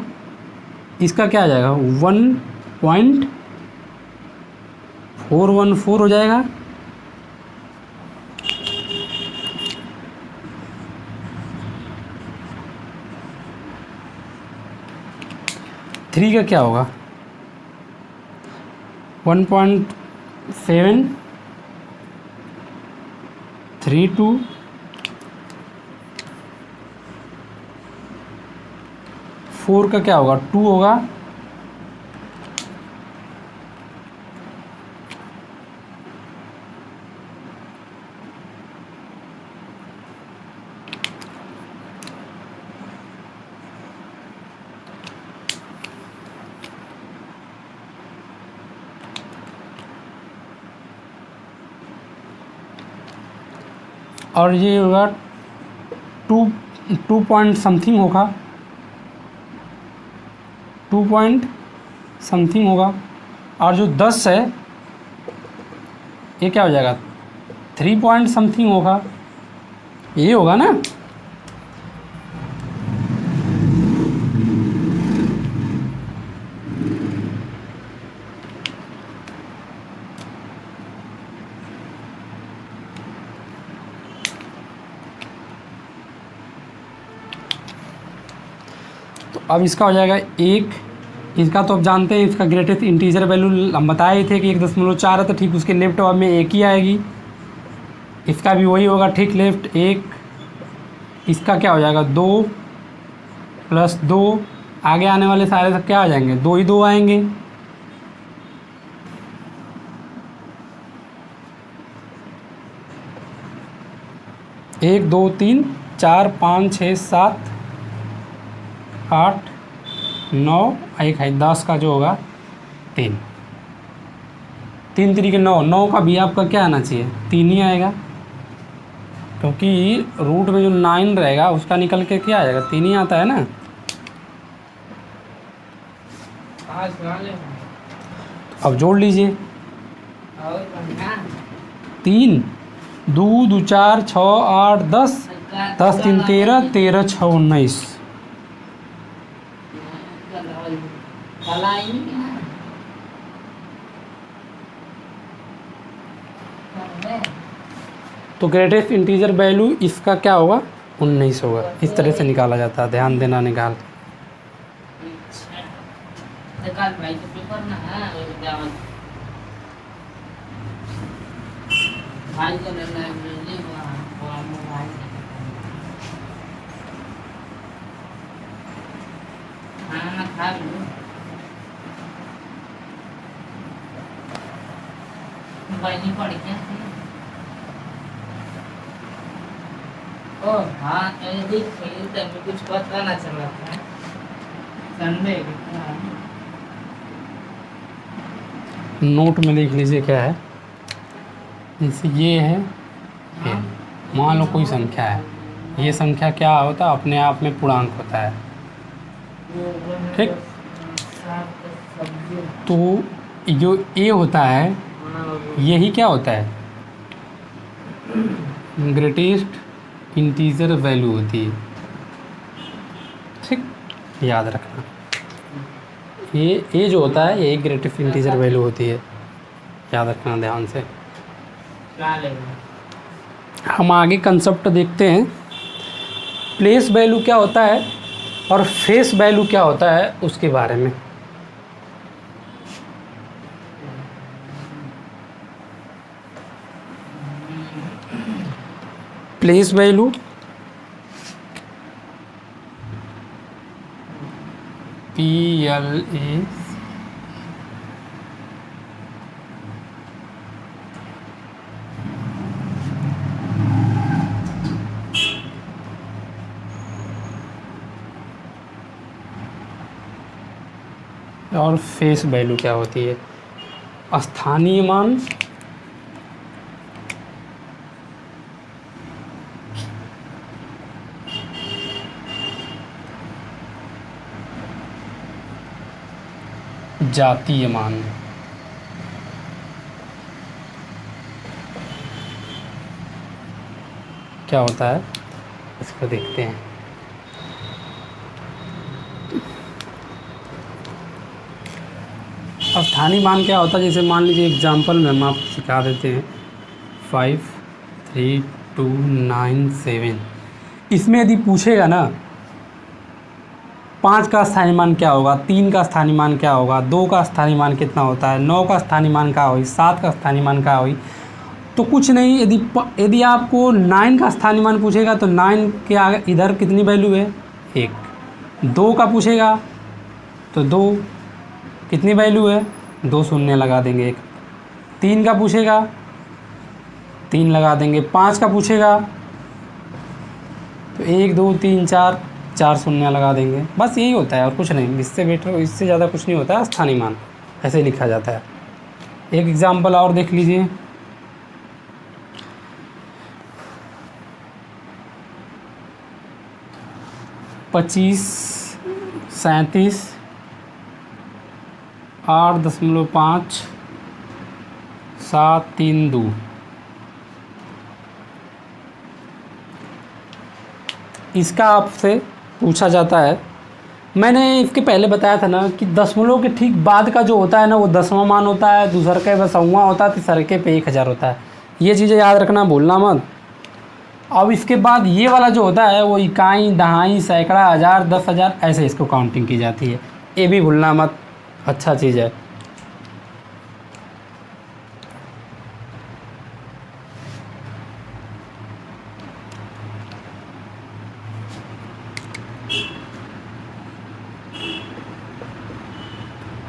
इसका क्या आ जाएगा, 1.414 हो जाएगा। थ्री का क्या होगा, 1.732। 4 का क्या होगा, 2 होगा। और ये होगा 2 पॉइंट समथिंग होगा, 2 पॉइंट समथिंग होगा। और जो 10 है ये क्या हो जाएगा, 3 पॉइंट समथिंग होगा, ये होगा ना। तो अब इसका हो जाएगा 1। इसका तो अब जानते हैं, इसका ग्रेटेस्ट इंटीजर वैल्यू हम बताए ही थे कि 1.4 है, तो ठीक उसके लेफ्ट में 1 ही आएगी। इसका भी वही होगा, ठीक लेफ्ट 1। इसका क्या हो जाएगा, 2 + 2, आगे आने वाले सारे सब क्या आ जाएंगे, 2 ही 2 आएंगे। 1 2 3 4 5 6 7 8 9, एक है 10 का जो होगा 3, 3 3 के 9, 9 का भी आपका क्या आना चाहिए 3 ही आएगा, क्योंकि रूट में जो 9 रहेगा उसका निकल के क्या आएगा 3 ही आता है ना। अब जोड़ लीजिए 3 2 2 4 6 8 10, 10 3 13, 13 6 19। तो ग्रेटेस्ट इंटीजर वैल्यू इसका क्या होगा 19 होगा। इस तरह से निकाला जाता है, ध्यान देना निकाल। हाँ कुछ पता ना चला था संडे नोट में लिख लीजिए क्या है, जैसे ये है, ये मान लो कोई संख्या है, ये संख्या क्या होता है अपने आप में पूर्णांक होता है, ठीक। तो जो ए होता है यही क्या होता है ग्रेटेस्ट इंटीजर वैल्यू होती है, ठीक, याद रखना। ये जो होता है ये ग्रेटेस्ट इंटीजर वैल्यू होती है, याद रखना ध्यान से। हम आगे कंसेप्ट देखते हैं, प्लेस वैल्यू क्या होता है और फेस वैल्यू क्या होता है उसके बारे में। प्लेस वैल्यू PLA और फेस वैल्यू क्या होती है, स्थानीय मान जातीय मान। क्या होता है इसको देखते हैं। अब स्थानीय मान क्या होता है, जैसे मान लीजिए एग्जांपल में हम आपको सिखा देते हैं 5 3 2 9 7। इसमें यदि पूछेगा ना 5 का स्थानीय मान क्या होगा, 3 का स्थानीय मान क्या होगा, 2 का स्थानीय मान कितना होता है, 9 का स्थानीय मान क्या होगी, 7 का स्थानीय मान क्या होगी, तो कुछ नहीं। यदि आपको 9 का स्थानीय मान पूछेगा तो 9 के आगे इधर कितनी वैल्यू है 1। 2 का पूछेगा तो 2 कितनी वैल्यू है 2 शून्य लगा देंगे 1। 3 का पूछेगा 3 लगा देंगे। 5 का पूछेगा तो 1 2 3 4 शून्य लगा देंगे। बस यही होता है और कुछ नहीं, इससे बेटर इससे ज़्यादा कुछ नहीं होता है। स्थानीय मान ऐसे लिखा जाता है। एक एग्जांपल और देख लीजिए, पच्चीस 37 8.5 7 3 2। इसका आपसे पूछा जाता है, मैंने इसके पहले बताया था ना कि दशमलव के ठीक बाद का जो होता है ना वो 10वां मान होता है, दूसर के 100वां होता है, तीसरे के पे 1000 होता है। ये चीज़ें याद रखना, भूलना मत। अब इसके बाद ये वाला जो होता है वो इकाई, दहाई, सैकड़ा, हज़ार, 10,000 ऐसे इसको काउंटिंग की जाती है। ये भी भूलना मत, अच्छा चीज़ है।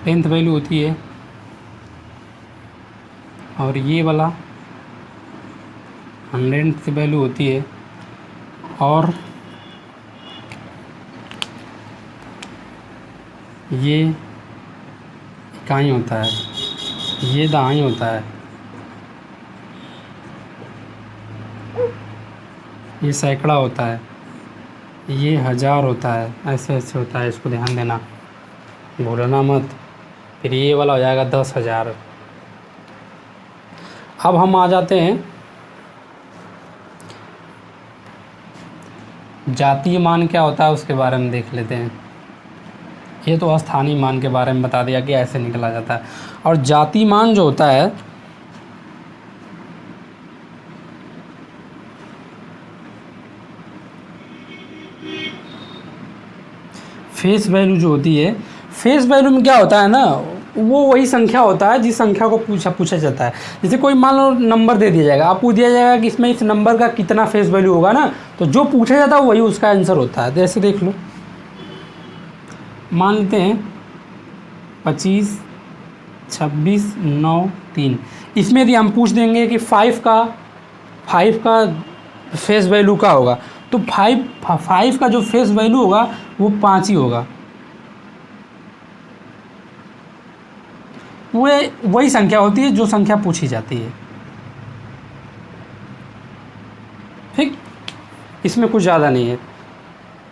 टेंथ वैल्यू होती है और ये वाला 100th वैल्यू होती है और ये इकाई होता है, ये दहाई होता है, ये सैकड़ा होता है, ये हज़ार होता है, ऐसे ऐसे होता है, इसको ध्यान देना, भूलना मत। फिर ये वाला हो जाएगा 10,000। अब हम आ जाते हैं जातीय मान क्या होता है उसके बारे में देख लेते हैं। ये तो स्थानीय मान के बारे में बता दिया कि ऐसे निकला जाता है। और जातीय मान जो होता है फेस वैल्यू जो होती है, फेस वैल्यू में क्या होता है ना, वो वही संख्या होता है जिस संख्या को पूछा जाता है। जैसे कोई मान लो नंबर दे दिया जाएगा, आपको दिया जाएगा कि इसमें इस नंबर का कितना फेस वैल्यू होगा ना, तो जो पूछा जाता है वही उसका आंसर होता है। जैसे देख लो, मान लेते हैं 25, 26, 9, 3। इसमें यदि हम पूछ देंगे कि 5 का फेस वैल्यू का होगा, तो 5 का जो फेस वैल्यू होगा वो 5 ही होगा। वो वही संख्या होती है जो संख्या पूछी जाती है। ठीक, इसमें कुछ ज़्यादा नहीं है।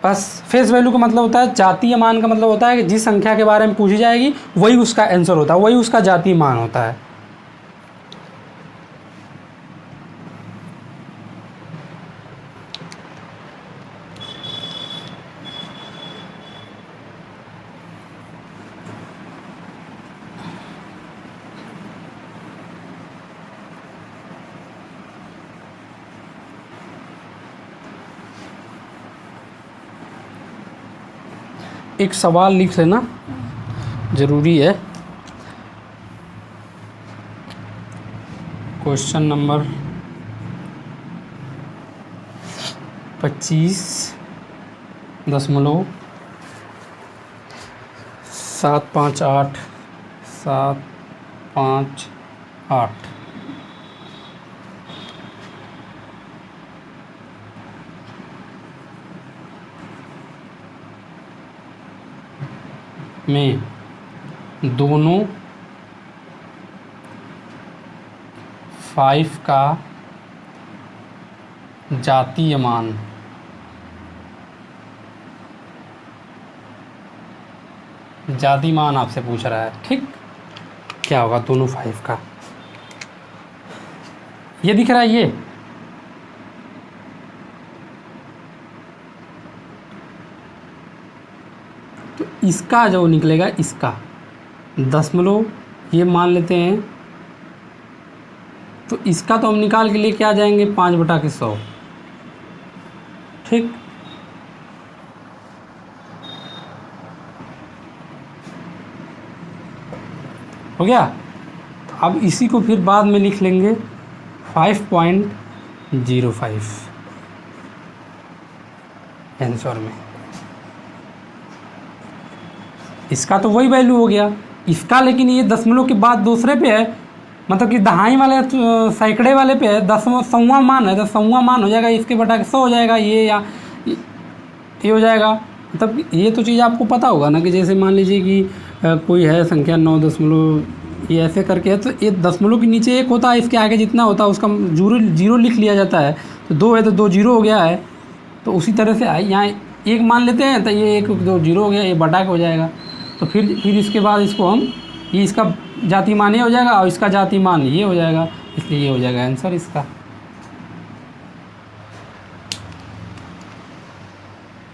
बस फेस वैल्यू का मतलब होता है, जातीय मान का मतलब होता है कि जिस संख्या के बारे में पूछी जाएगी वही उसका आंसर होता है, वही उसका जातीय मान होता है। एक सवाल लिख लेना ज़रूरी है। क्वेश्चन नंबर 25.758 में दोनों 5 का जातीय मान आपसे पूछ रहा है। ठीक, क्या होगा दोनों 5 का? ये दिख रहा है, ये तो इसका जो निकलेगा, इसका दशमलव ये मान लेते हैं, तो इसका तो हम निकाल के लेके आ जाएंगे 5/100। ठीक, हो गया। तो अब इसी को फिर बाद में लिख लेंगे 5.05 आंसर में। इसका तो वही वैल्यू हो गया इसका, लेकिन ये दशमलव के बाद दूसरे पे है, मतलब कि दहाई वाले सैकड़े वाले पे है, 100वां मान है, तो 100वां मान हो जाएगा, इसके बटा के 100 हो जाएगा, ये या ये हो जाएगा। मतलब ये तो चीज़ आपको पता होगा ना, कि जैसे मान लीजिए कि कोई है संख्या 9 ये ऐसे करके है, तो ये दशमलव के नीचे 1 होता है, इसके आगे जितना होता है उसका जीरो लिख लिया जाता है। तो 2 है तो 2 जीरो हो गया है, तो उसी तरह से यहाँ 1 मान लेते हैं, तो ये 1 2 जीरो हो गया, ये बटा के हो जाएगा। तो फिर इसके बाद इसको हम, ये इसका जातीय मान ये हो जाएगा और इसका जातीय मान ये हो जाएगा, इसलिए ये हो जाएगा आंसर इसका।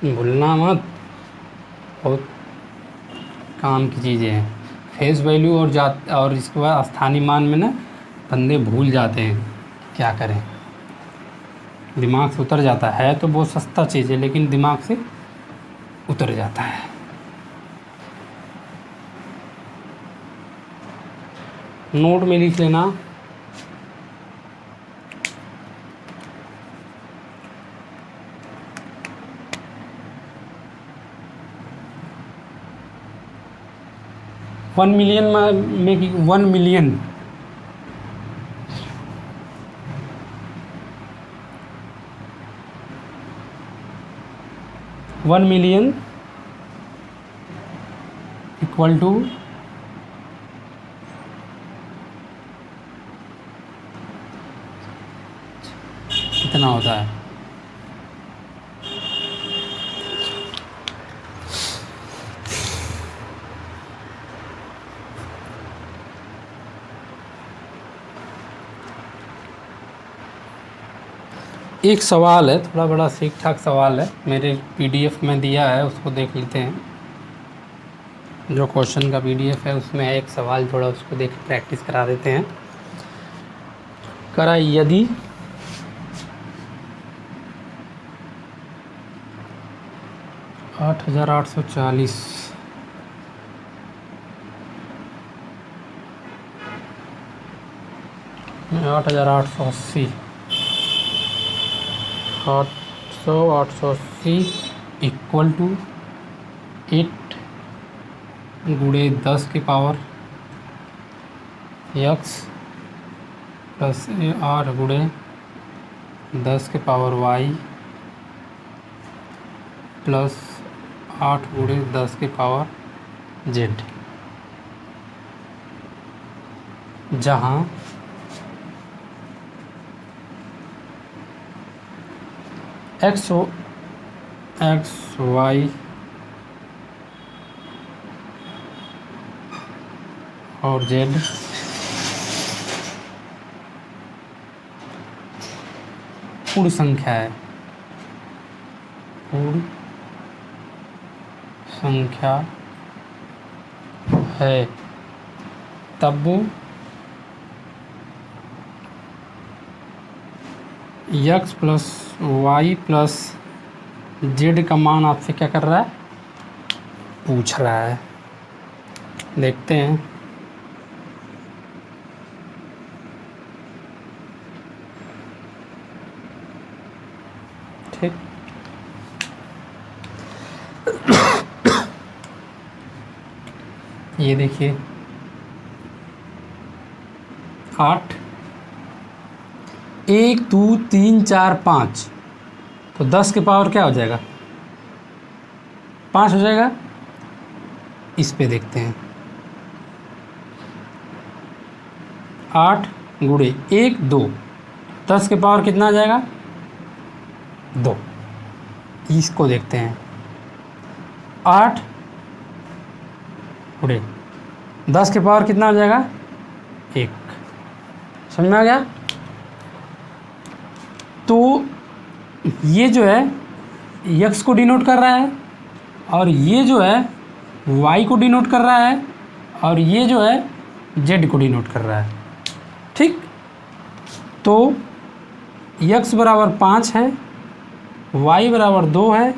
भूलना मत, बहुत काम की चीज़ें हैं। फेस वैल्यू और इसके बाद स्थानीय मान में ना बंदे भूल जाते हैं, क्या करें, दिमाग से उतर जाता है। तो बहुत सस्ता चीज़ है, लेकिन दिमाग से उतर जाता है। नोट में लिख लेना, $1 मिलियन में 1 मिलियन 1,000,000 इक्वल टू कितना होता है? एक सवाल है, थोड़ा बड़ा ठीक ठाक सवाल है, मेरे पीडीएफ में दिया है, उसको देख लेते हैं। जो क्वेश्चन का पीडीएफ है उसमें है एक सवाल, थोड़ा उसको देख प्रैक्टिस करा देते हैं। करा यदि $8,840 8,880 880 इक्वल टू 8 गुणे 10 की पावर x प्लस 8 गुणे 10 की पावर y प्लस 8 गुणे 10 की पावर z, जहाँ x y और z पूर्ण संख्या है, पूर्ण संख्या है, तब x plus Y plus Z का मान आपसे क्या कर रहा है, पूछ रहा है। देखते हैं। ठीक, ये देखिए 8 1 2 3 4 5, तो 10 के पावर क्या हो जाएगा, 5 हो जाएगा। इस पे देखते हैं, 8 गुणे 1 2, 10 के पावर कितना आ जाएगा, 2। इसको देखते हैं, 8 गुणे 10 के पावर कितना हो जाएगा, 1। समझ में आ गया? तो ये जो है x को डिनोट कर रहा है, और ये जो है y को डिनोट कर रहा है, और ये जो है z को डिनोट कर रहा है। ठीक, तो x बराबर 5 है, y बराबर 2 है,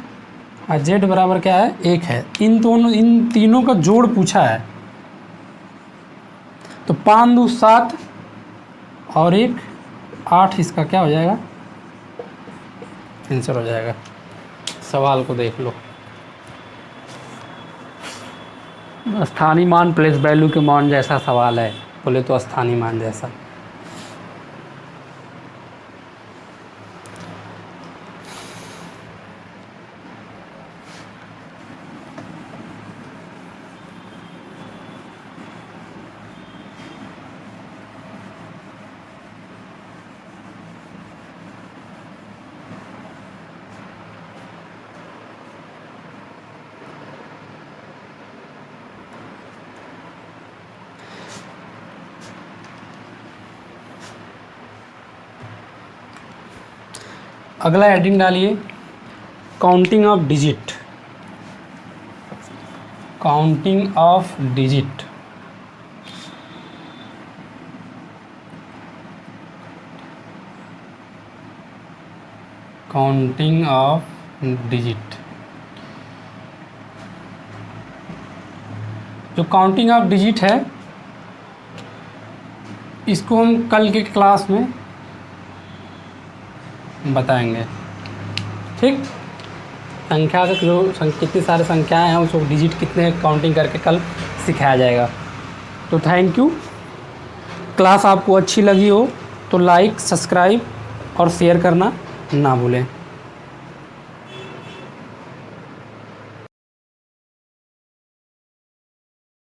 और z बराबर क्या है, 1 है। इन तीनों का जोड़ पूछा है। तो 5 2 7 और 1 8, इसका क्या हो जाएगा, आंसर हो जाएगा। सवाल को देख लो। स्थानीय मान प्लेस वैल्यू के मान जैसा सवाल है, बोले तो स्थानीय मान जैसा। अगला हेडिंग डालिए, counting of digit. Counting of digit. Counting of digit. जो काउंटिंग ऑफ डिजिट है, इसको हम कल के क्लास में बताएंगे। ठीक, संख्या का जो कितनी सारे संख्याएं हैं, उसको डिजिट कितने काउंटिंग करके कल सिखाया जाएगा। तो थैंक यू। क्लास आपको अच्छी लगी हो तो लाइक, सब्सक्राइब और शेयर करना ना भूलें।